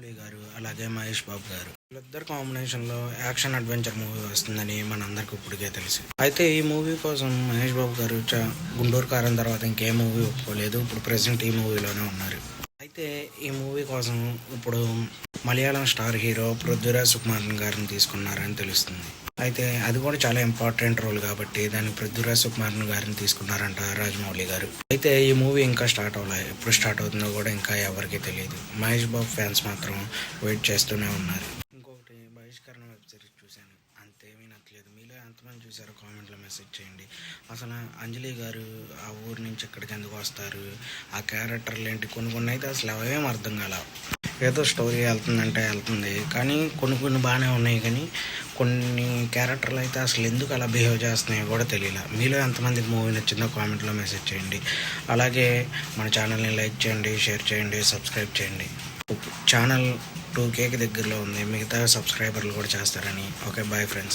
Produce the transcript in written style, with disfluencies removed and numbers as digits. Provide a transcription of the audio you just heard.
రాజమౌళి గారు అలాగే మహేష్ బాబు గారు వీళ్ళిద్దరు కాంబినేషన్లో యాక్షన్ అడ్వెంచర్ మూవీ వస్తుందని మనందరికి ఇప్పటికే తెలుసు. అయితే ఈ మూవీ కోసం మహేష్ బాబు గారు గుంటూరు కారం తర్వాత ఇంకే మూవీ ఒప్పుకోలేదు. ఇప్పుడు ప్రెసెంట్ ఈ మూవీలోనే ఉన్నారు. అయితే ఈ మూవీ కోసం ఇప్పుడు మలయాళం స్టార్ హీరో పృథ్వీరాజ్ సుకుమారన్ గారిని తీసుకున్నారని తెలుస్తుంది. అయితే అది కూడా చాలా ఇంపార్టెంట్ రోల్ కాబట్టి దాన్ని పృథ్వీరాజ్ సుకుమారన్ గారిని తీసుకున్నారంట రాజమౌళి గారు. అయితే ఈ మూవీ ఇంకా స్టార్ట్ అవ్వలేదు. ఎప్పుడు స్టార్ట్ అవుతుందో కూడా ఇంకా ఎవరికీ తెలియదు. మహేష్ బాబు ఫ్యాన్స్ మాత్రం వెయిట్ చేస్తూనే ఉన్నారు. ఇంకొకటి బహిష్కరణ వెబ్ సిరీస్ చూశాను, అంతేమీ నచ్చలేదు. మీలో ఎంతమంది చూసారో కామెంట్లో మెసేజ్ చేయండి. అసలు అంజలి గారు ఆ ఊరు నుంచి ఇక్కడికి ఎందుకు వస్తారు, ఆ క్యారెక్టర్లు ఏంటి, కొన్ని అయితే అసలు అవేం అర్థం కాల. ఏదో స్టోరీ వెళ్తుందంటే వెళ్తుంది, కానీ కొన్ని బాగానే ఉన్నాయి, కానీ కొన్ని క్యారెక్టర్లు అయితే అసలు ఎందుకు అలా బిహేవ్ చేస్తున్నాయో కూడా తెలియదు. మీలో ఎంతమందికి మూవీ నచ్చిందో కామెంట్లో మెసేజ్ చేయండి. అలాగే మన ఛానల్ని లైక్ చేయండి, షేర్ చేయండి, సబ్స్క్రైబ్ చేయండి. ఛానల్ 2Kకి దగ్గరలో ఉంది, మిగతా సబ్స్క్రైబర్లు కూడా చేస్తారని. Okay, bye friends.